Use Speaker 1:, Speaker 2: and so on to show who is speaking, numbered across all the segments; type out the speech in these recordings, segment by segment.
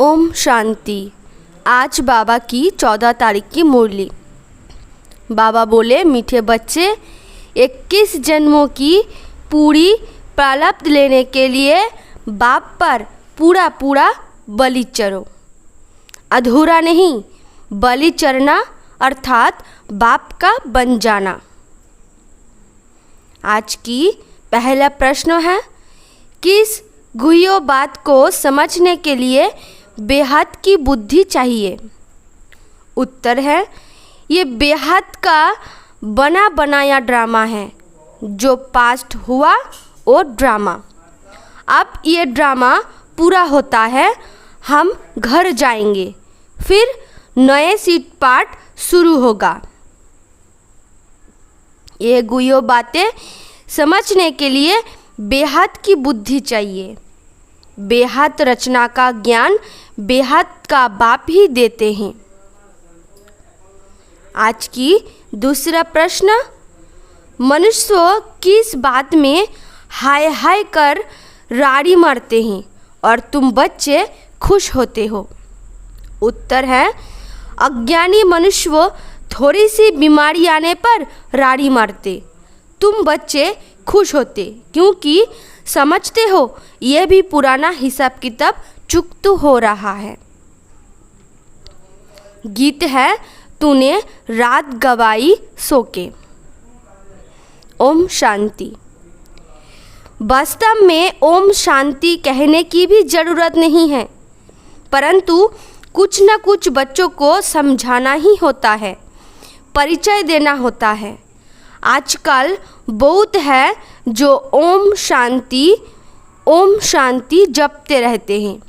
Speaker 1: ओम शांति। आज बाबा की 14 तारीख की मुरली। बाबा बोले, मीठे बच्चे, 21 जन्मों की पूरी प्रारब्ध लेने के लिए बाप पर पूरा पूरा बलि चढ़ो। अधूरा नहीं, बलि चढ़ना अर्थात बाप का बन जाना। आज की पहला प्रश्न है, किस गुह्य बात को समझने के लिए बेहद की बुद्धि चाहिए? उत्तर है, ये बेहद का बना बनाया ड्रामा है। जो पास्ट हुआ वो ड्रामा, अब ये ड्रामा पूरा होता है, हम घर जाएंगे, फिर नए सीट पार्ट शुरू होगा। ये गुह्य बातें समझने के लिए बेहद की बुद्धि चाहिए। बेहद रचना का ज्ञान बेहद का बाप ही देते हैं। आज की दूसरा प्रश्न, मनुष्य किस बात में हाय हाय कर राड़ी मारते हैं और तुम बच्चे खुश होते हो? उत्तर है, अज्ञानी मनुष्य थोड़ी सी बीमारी आने पर राड़ी मारते, तुम बच्चे खुश होते, क्योंकि समझते हो यह भी पुराना हिसाब किताब चुकता हो रहा है। गीत है, तूने रात गवाई सो के। ओम शांति। वास्तव में ओम शांति कहने की भी ज़रूरत नहीं है, परंतु कुछ न कुछ बच्चों को समझाना ही होता है, परिचय देना होता है। आजकल बहुत है जो ओम शांति जपते रहते हैं,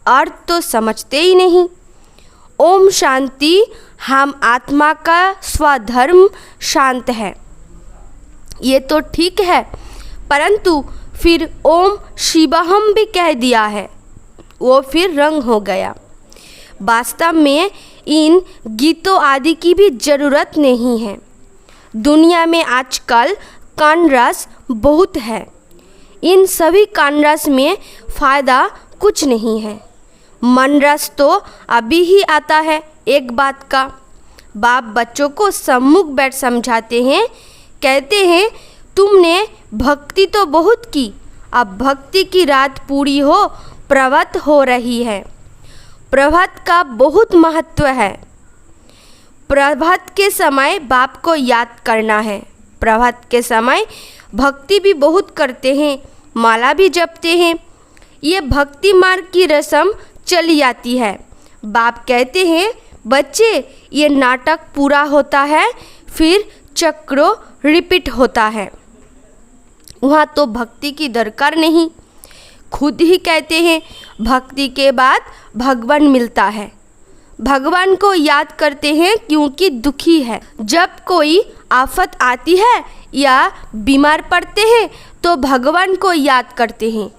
Speaker 1: अर्थ तो समझते ही नहीं। ओम शांति हम आत्मा का स्वधर्म शांत है, ये तो ठीक है, परंतु फिर ओम शिवहम भी कह दिया है, वो फिर रंग हो गया। वास्तव में इन गीतों आदि की भी ज़रूरत नहीं है। दुनिया में आजकल कान रस बहुत है, इन सभी कान रस में फ़ायदा कुछ नहीं है। मन रस तो अभी ही आता है। एक बात का बाप बच्चों को सम्मुख बैठ समझाते हैं, कहते हैं, तुमने भक्ति तो बहुत की, अब भक्ति की रात पूरी हो प्रभात हो रही है। प्रभात का बहुत महत्व है। प्रभात के समय बाप को याद करना है। प्रभात के समय भक्ति भी बहुत करते हैं, माला भी जपते हैं। ये भक्ति मार्ग की रस्म चली आती है। बाप कहते हैं, बच्चे, ये नाटक पूरा होता है, फिर चक्रों रिपीट होता है, वहाँ तो भक्ति की दरकार नहीं। खुद ही कहते हैं, भक्ति के बाद भगवान मिलता है। भगवान को याद करते हैं क्योंकि दुखी है। जब कोई आफत आती है या बीमार पड़ते हैं तो भगवान को याद करते हैं।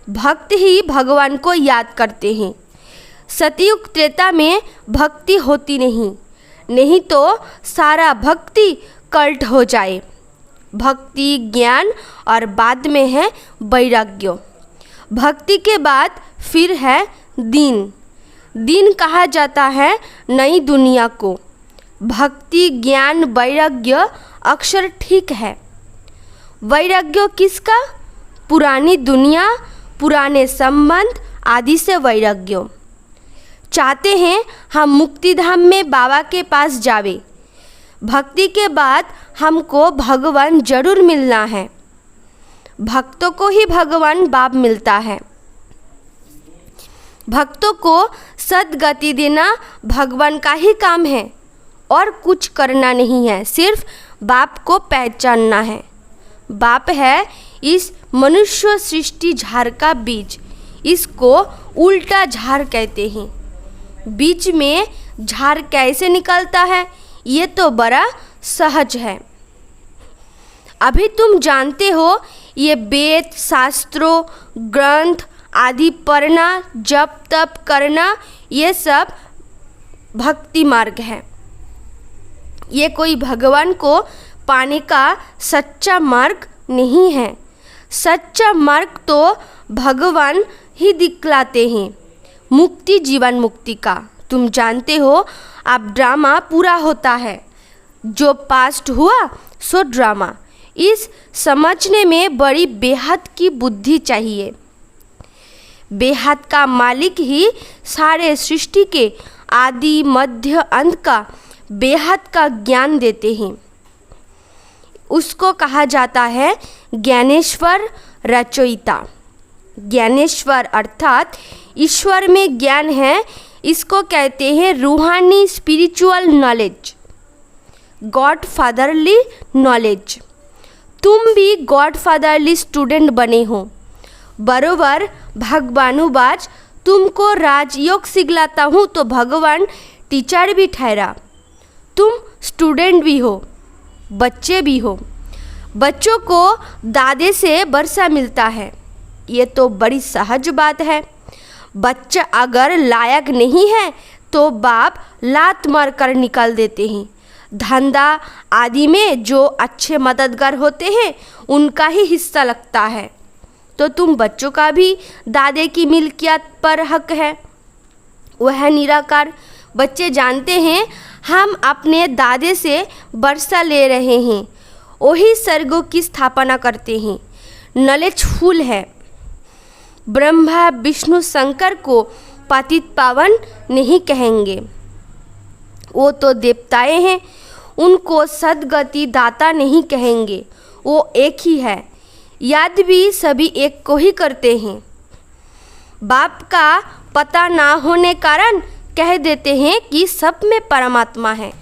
Speaker 1: भक्त ही भगवान को याद करते हैं। सतयुग त्रेता में भक्ति होती नहीं तो सारा भक्ति कल्ट हो जाए। भक्ति ज्ञान और बाद में है वैराग्य। भक्ति के बाद फिर है दीन कहा जाता है नई दुनिया को। भक्ति ज्ञान वैराग्य अक्षर ठीक है। वैराग्य किसका? पुरानी दुनिया, पुराने संबंध आदि से वैराग्य। चाहते हैं हम मुक्ति धाम में बाबा के पास जावे। भक्ति के बाद हमको भगवान जरूर मिलना है। भक्तों को ही भगवान बाप मिलता है। भक्तों को सद्गति देना भगवान का ही काम है और कुछ करना नहीं है, सिर्फ बाप को पहचानना है। बाप है इस मनुष्य सृष्टि झाड़ का बीज, इसको उल्टा झाड़ कहते हैं। बीच में झाड़ कैसे निकलता है ये तो बड़ा सहज है। अभी तुम जानते हो, ये वेद शास्त्रों ग्रंथ आदि पढ़ना, जप तप करना, ये सब भक्ति मार्ग है। ये कोई भगवान को पाने का सच्चा मार्ग नहीं है। सच्चा मार्ग तो भगवान ही दिखलाते हैं। मुक्ति जीवन मुक्ति का। तुम जानते हो अब ड्रामा पूरा होता है, जो पास्ट हुआ सो ड्रामा। इस समझने में बड़ी बेहद की बुद्धि चाहिए। बेहद का मालिक ही सारे सृष्टि के आदि मध्य अंत का बेहद का ज्ञान देते हैं। उसको कहा जाता है ज्ञानेश्वर रचयिता। ज्ञानेश्वर अर्थात ईश्वर में ज्ञान है, इसको कहते हैं रूहानी spiritual knowledge, God fatherly knowledge. तुम भी गॉड फादरली स्टूडेंट बने हो। बरोबर भगवानुबाज तुमको राजयोग सिखलाता हूँ तो भगवान टीचर भी ठहरा। तुम स्टूडेंट भी हो, बच्चे भी हो। बच्चों को दादे से वर्षा मिलता है, ये तो बड़ी सहज बात है। बच्चा अगर लायक नहीं है तो बाप लात मार कर निकाल देते हैं। धंधा आदि में जो अच्छे मददगार होते हैं उनका ही हिस्सा लगता है, तो तुम बच्चों का भी दादे की मिल्कियत पर हक है। वह निराकार। बच्चे जानते हैं हम अपने दादे से वर्षा ले रहे हैं, वही स्वर्गों की स्थापना करते हैं। नॉलेज फुल है। ब्रह्मा विष्णु शंकर को पतित पावन नहीं कहेंगे, वो तो देवताएं हैं। उनको सद्गति दाता नहीं कहेंगे, वो एक ही है। याद भी सभी एक को ही करते हैं। बाप का पता ना होने कारण कह देते हैं कि सब में परमात्मा है।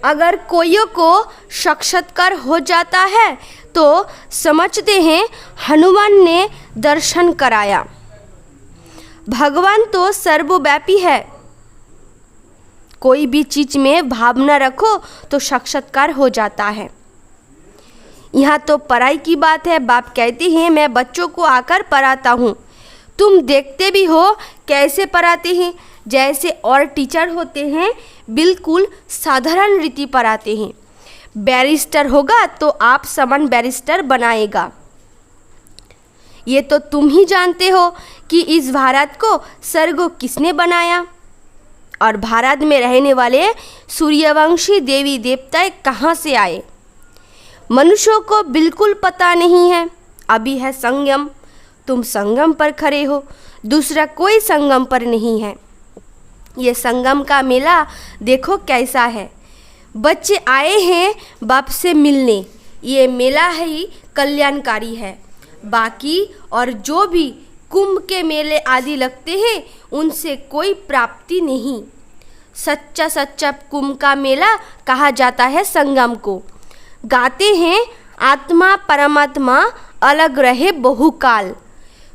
Speaker 1: अगर कोइयों को साक्षात्कार हो जाता है तो समझते हैं हनुमान ने दर्शन कराया। भगवान तो सर्वव्यापी है। कोई भी चीज में भावना रखो तो साक्षात्कार हो जाता है। यहाँ तो पढ़ाई की बात है। बाप कहते हैं मैं बच्चों को आकर पढ़ाता हूँ। तुम देखते भी हो कैसे पढ़ाते हैं। जैसे और टीचर होते हैं बिल्कुल साधारण रीति पढ़ाते हैं। बैरिस्टर होगा तो आप समान बैरिस्टर बनाएगा। ये तो तुम ही जानते हो कि इस भारत को स्वर्ग किसने बनाया और भारत में रहने वाले सूर्यवंशी देवी देवता कहाँ से आए। मनुष्यों को बिल्कुल पता नहीं है। अभी है संगम, तुम संगम पर खड़े हो, दूसरा कोई संगम पर नहीं है। ये संगम का मेला देखो कैसा है। बच्चे आए हैं बाप से मिलने। ये मेला ही कल्याणकारी है। बाकी और जो भी कुंभ के मेले आदि लगते हैं उनसे कोई प्राप्ति नहीं। सच्चा सच्चा कुंभ का मेला कहा जाता है संगम को। गाते हैं आत्मा परमात्मा अलग रहे बहुकाल,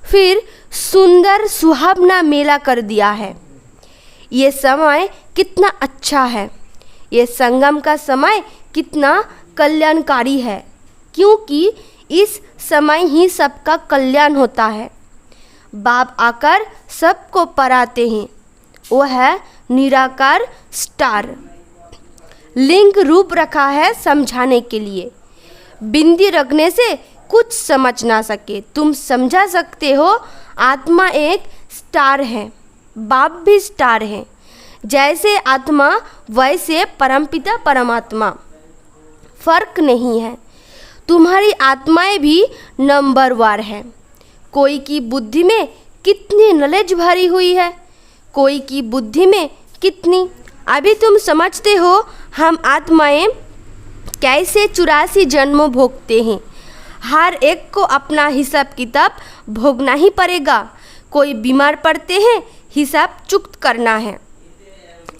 Speaker 1: फिर सुंदर सुहावना मेला कर दिया है। ये समय कितना अच्छा है। ये संगम का समय कितना कल्याणकारी है, क्योंकि इस समय ही सबका कल्याण होता है। बाप आकर सबको पढ़ाते हैं। वो है निराकार स्टार। लिंग रूप रखा है समझाने के लिए। बिंदी रखने से कुछ समझ ना सके तुम समझा सकते हो। आत्मा एक स्टार है, बाप भी स्टार है। जैसे आत्मा वैसे परमपिता परमात्मा, फर्क नहीं है। तुम्हारी आत्माएं भी नंबरवार है। कोई की बुद्धि में कितनी नॉलेज भरी हुई है, कोई की बुद्धि में कितनी। अभी तुम समझते हो हम आत्माएं कैसे 84 जन्मों भोगते हैं। हर एक को अपना हिसाब किताब भोगना ही पड़ेगा। कोई बीमार पड़ते हैं, हिसाब चुक्त करना है।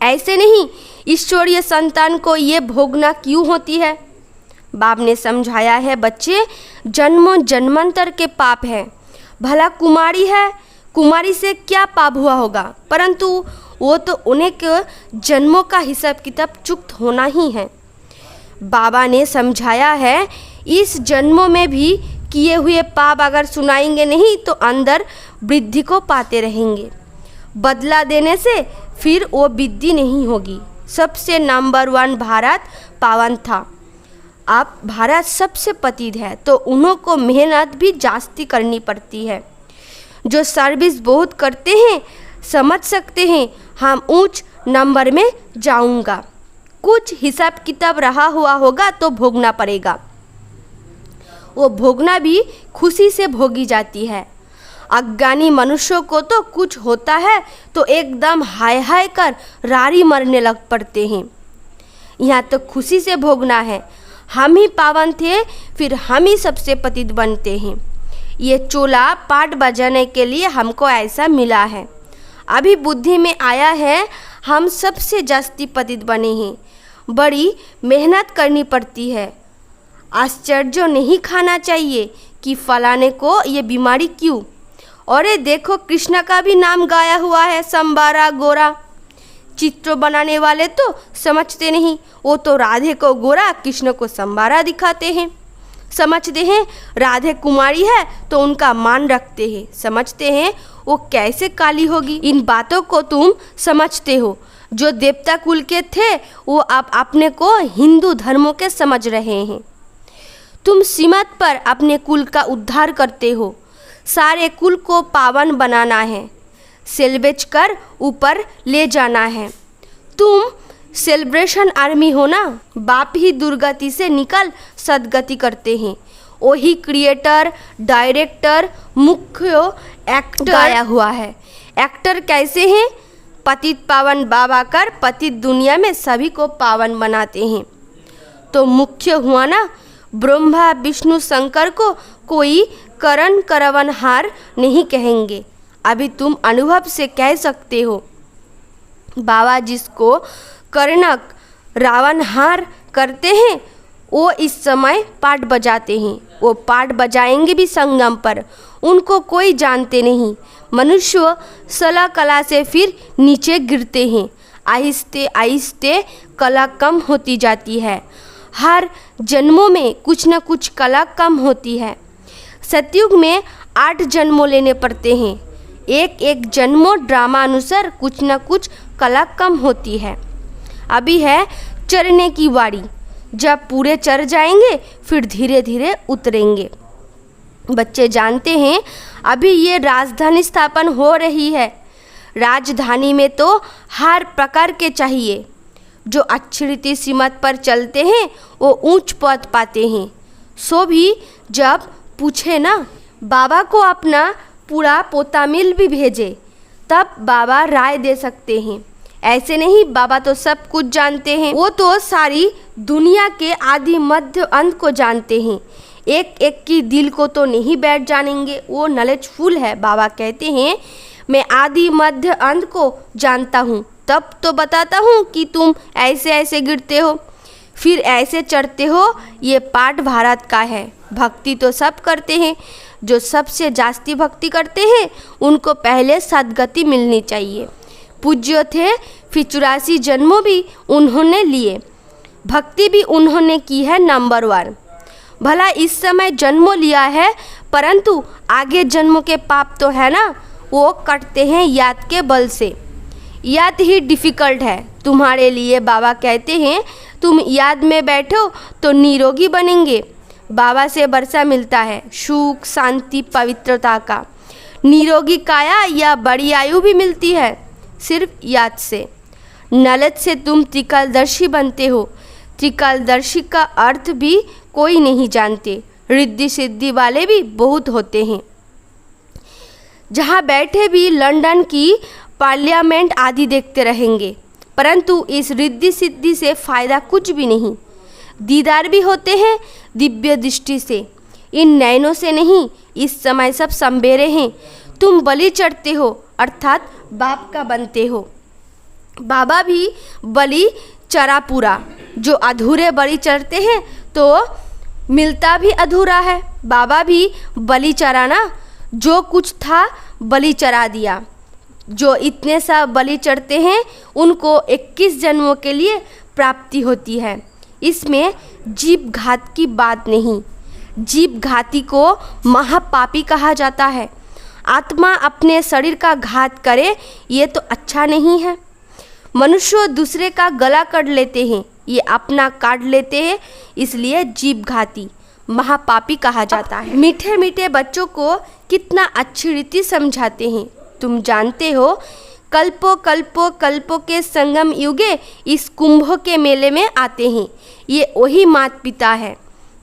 Speaker 1: ऐसे नहीं ईश्वरीय संतान को ये भोगना क्यों होती है। बाप ने समझाया है बच्चे, जन्मों जन्मांतर के पाप है। भला कुमारी है, कुमारी से क्या पाप हुआ होगा, परंतु वो तो उन्हें के जन्मों का हिसाब किताब चुक्त होना ही है। बाबा ने समझाया है इस जन्मों में भी किए हुए पाप अगर सुनाएंगे नहीं तो अंदर वृद्धि को पाते रहेंगे। बदला देने से फिर वो वृद्धि नहीं होगी। सबसे नंबर 1 भारत पावन था। अब भारत सबसे पतित है तो उन्हों को मेहनत भी जास्ती करनी पड़ती है। जो सर्विस बहुत करते हैं समझ सकते हैं हम उच्च नंबर में जाऊंगा। कुछ हिसाब किताब रहा हुआ होगा तो भोगना पड़ेगा। वो भोगना भी खुशी से भोगी जाती है। अज्ञानी मनुष्यों को तो कुछ होता है तो एकदम हाय हाय कर रारी मरने लग पड़ते हैं। यहाँ तो खुशी से भोगना है। हम ही पावन थे, फिर हम ही सबसे पतित बनते हैं। ये चोला पाट बजाने के लिए हमको ऐसा मिला है। अभी बुद्धि में आया है हम सबसे जास्ती पतित बने हैं। बड़ी मेहनत करनी पड़ती है। आश्चर्य नहीं खाना चाहिए कि फलाने को ये बीमारी क्यों। अरे देखो, कृष्ण का भी नाम गाया हुआ है, संबारा गोरा। चित्र बनाने वाले तो समझते नहीं, वो तो राधे को गोरा कृष्ण को संबारा दिखाते हैं। समझते हैं राधे कुमारी है तो उनका मान रखते हैं। समझते हैं वो कैसे काली होगी। इन बातों को तुम समझते हो। जो देवता कुल के थे वो आप अपने को हिंदू धर्मों के समझ रहे हैं। तुम सीमत पर अपने कुल का उद्धार करते हो। सारे कुल को पावन बनाना है, सेल्वेज कर ऊपर ले जाना है। तुम सेलिब्रेशन आर्मी हो ना। बाप ही दुर्गति से निकल सदगति करते हैं। वही क्रिएटर, डायरेक्टर, मुख्य एक्टर गाया हुआ है। एक्टर कैसे हैं? पतित पावन बाबा कर पतित दुनिया में सभी को पावन बनाते हैं। तो मुख्य हुआ ना। ब्रह्मा विष्णु शंकर को कोई करण करवनहार नहीं कहेंगे। अभी तुम अनुभव से कह सकते हो। बाबा जिसको कर्णक रावणहार करते हैं वो इस समय पाठ बजाते हैं। वो पाठ बजाएंगे भी संगम पर। उनको कोई जानते नहीं। मनुष्य सला कला से फिर नीचे गिरते हैं। आहिस्ते आहिस्ते कला कम होती जाती है। हर जन्मों में कुछ न कुछ कला कम होती है। सतयुग में 8 जन्मों लेने पड़ते हैं। एक एक जन्मों ड्रामा अनुसार कुछ न कुछ कला कम होती है। अभी है चरने की बारी। जब पूरे चर जाएंगे फिर धीरे धीरे उतरेंगे। बच्चे जानते हैं अभी ये राजधानी स्थापन हो रही है। राजधानी में तो हर प्रकार के चाहिए। जो अच्छी रीति सीमत पर चलते हैं वो ऊंच पद पाते हैं। सो भी जब पूछे ना बाबा को अपना पूरा पोता मिल भी भेजे तब बाबा राय दे सकते हैं। ऐसे नहीं बाबा तो सब कुछ जानते हैं। वो तो सारी दुनिया के आदि मध्य अंत को जानते हैं। एक एक की दिल को तो नहीं बैठ जानेंगे। वो नॉलेजफुल है। बाबा कहते हैं मैं आदि मध्य अंत को जानता हूँ, तब तो बताता हूँ कि तुम ऐसे ऐसे गिरते हो फिर ऐसे चढ़ते हो। ये पाठ भारत का है। भक्ति तो सब करते हैं। जो सबसे जास्ती भक्ति करते हैं उनको पहले सद्गति मिलनी चाहिए। पूज्य थे फिर 84 जन्मों भी उन्होंने लिए। भक्ति भी उन्होंने की है नंबर 1। भला इस समय जन्मों लिया है परंतु आगे जन्मों के पाप तो है ना, वो कटते हैं याद के बल से। याद ही डिफ़िकल्ट है तुम्हारे लिए। बाबा कहते हैं तुम याद में बैठो तो निरोगी बनेंगे। बाबा से वर्षा मिलता है सुख, शांति, पवित्रता का। निरोगी काया या बड़ी आयु भी मिलती है सिर्फ याद से। नॉलेज से तुम त्रिकालदर्शी बनते हो। त्रिकालदर्शी का अर्थ भी कोई नहीं जानते। रिद्धि सिद्धि वाले भी बहुत होते हैं। जहाँ बैठे भी लंदन की पार्लियामेंट आदि देखते रहेंगे, परंतु इस रिद्धि सिद्धि से फ़ायदा कुछ भी नहीं। दीदार भी होते हैं दिव्य दृष्टि से, इन नयनों से नहीं। इस समय सब संबेरे हैं। तुम बलि चढ़ते हो अर्थात बाप का बनते हो। बाबा भी बलि चढ़ा पूरा। जो अधूरे बलि चढ़ते हैं तो मिलता भी अधूरा है। बाबा भी बलि चढ़ा ना, जो कुछ था बलि चढ़ा दिया। जो इतने सा बलि चढ़ते हैं उनको 21 जन्मों के लिए प्राप्ति होती है। इसमें जीव घात की बात नहीं। जीव घाती को महापापी कहा जाता है। आत्मा अपने शरीर का घात करे ये तो अच्छा नहीं है। मनुष्य दूसरे का गला काट लेते हैं, ये अपना काट लेते हैं, इसलिए जीव घाती महापापी कहा जाता है। मीठे मीठे बच्चों को कितना अच्छी रीति समझाते हैं। तुम जानते हो कल्पों के संगम युगे इस कुंभ के मेले में आते हैं। ये वही माता पिता है।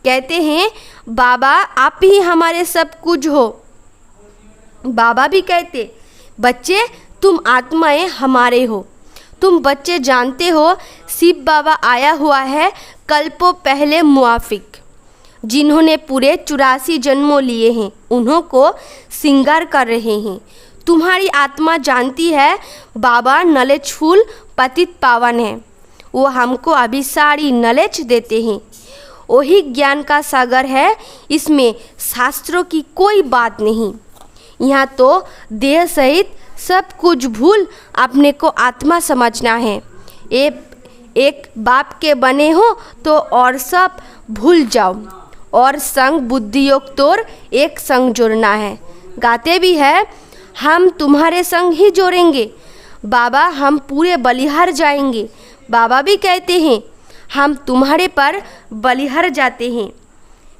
Speaker 1: कहते हैं बाबा आप ही हमारे सब कुछ हो। बाबा भी कहते बच्चे तुम आत्माएं हमारे हो। तुम बच्चे जानते हो शिव बाबा आया हुआ है कल्पों पहले मुआफिक, जिन्होंने पूरे 84 जन्मों लिए हैं, उन्हों को श्रृंगार कर रहे हैं। तुम्हारी आत्मा जानती है बाबा नॉलेज फुल पतित पावन है। वो हमको अभी सारी नॉलेज देते हैं। वही ज्ञान का सागर है, इसमें शास्त्रों की कोई बात नहीं। यहाँ तो देह सहित सब कुछ भूल अपने को आत्मा समझना है। एक बाप के बने हो तो और सब भूल जाओ, और संग बुद्धि योग तोड़ एक संग जोड़ना है। गाते भी है हम तुम्हारे संग ही जोड़ेंगे बाबा, हम पूरे बलिहार जाएंगे। बाबा भी कहते हैं हम तुम्हारे पर बलिहार जाते हैं।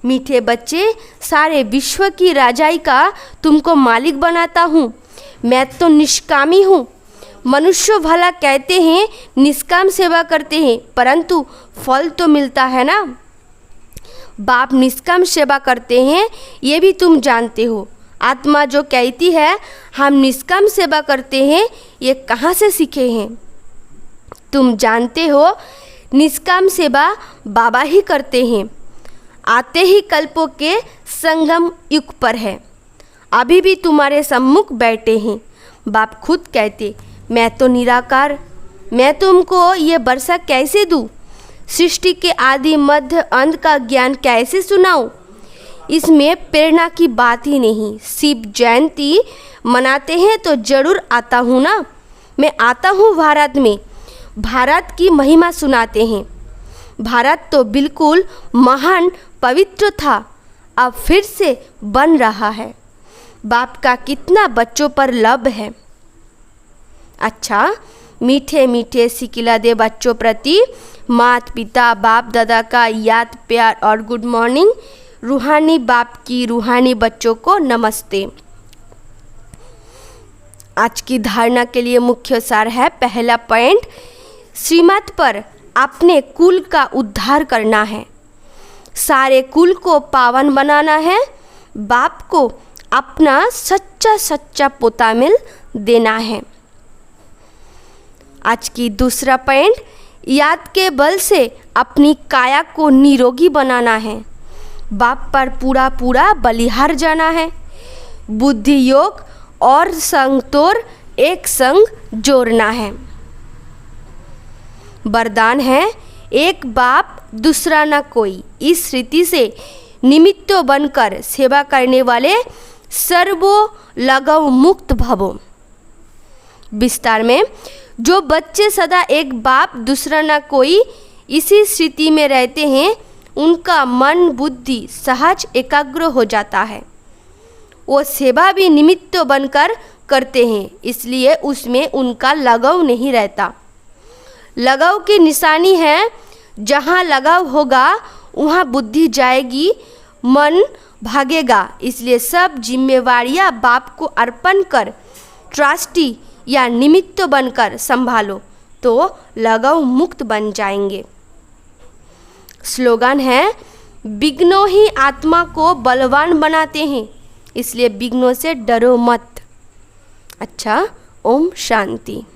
Speaker 1: मीठे बच्चे सारे विश्व की राजाई का तुमको मालिक बनाता हूँ। मैं तो निष्कामी हूँ। मनुष्य भला कहते हैं निष्काम सेवा करते हैं, परंतु फल तो मिलता है ना। बाप निष्काम सेवा करते हैं ये भी तुम जानते हो। आत्मा जो कहती है हम निष्काम सेवा करते हैं, ये कहाँ से सीखे हैं? तुम जानते हो निष्काम सेवा बाबा ही करते हैं। आते ही कल्पों के संगम युग पर है, अभी भी तुम्हारे सम्मुख बैठे हैं। बाप खुद कहते मैं तो निराकार, मैं तुमको ये वर्षा कैसे दूँ? सृष्टि के आदि मध्य अंत का ज्ञान कैसे सुनाऊं? इसमें प्रेरणा की बात ही नहीं। शिव जयंती मनाते हैं तो जरूर आता हूँ ना। मैं आता हूँ भारत में, भारत की महिमा सुनाते हैं। भारत तो बिल्कुल महान पवित्र था, अब फिर से बन रहा है। बाप का कितना बच्चों पर लब है। अच्छा, मीठे मीठे सिकिला दे बच्चों प्रति माता पिता बाप दादा का याद प्यार और गुड मॉर्निंग। रूहानी बाप की रूहानी बच्चों को नमस्ते। आज की धारणा के लिए मुख्य सार है, पहला पॉइंट, श्रीमत पर अपने कुल का उद्धार करना है, सारे कुल को पावन बनाना है, बाप को अपना सच्चा सच्चा पोता मिल देना है। आज की दूसरा पॉइंट, याद के बल से अपनी काया को निरोगी बनाना है, बाप पर पूरा पूरा बलिहार जाना है। बुद्धि योग और संग तोड़ एक संग जोड़ना है। वरदान है, एक बाप दूसरा न कोई। इस रीति से निमित्त बनकर सेवा करने वाले सर्वो लगव मुक्त भवो। विस्तार में, जो बच्चे सदा एक बाप दूसरा न कोई इसी स्थिति में रहते हैं, उनका मन बुद्धि सहज एकाग्र हो जाता है। वो सेवा भी निमित्त बनकर करते हैं, इसलिए उसमें उनका लगाव नहीं रहता। लगाव की निशानी है, जहाँ लगाव होगा वहाँ बुद्धि जाएगी, मन भागेगा। इसलिए सब जिम्मेवारियाँ बाप को अर्पण कर ट्रस्टी या निमित्त बनकर संभालो तो लगाव मुक्त बन जाएंगे। स्लोगन है, विघ्नों ही आत्मा को बलवान बनाते हैं, इसलिए विघ्नों से डरो मत। अच्छा, ओम शांति।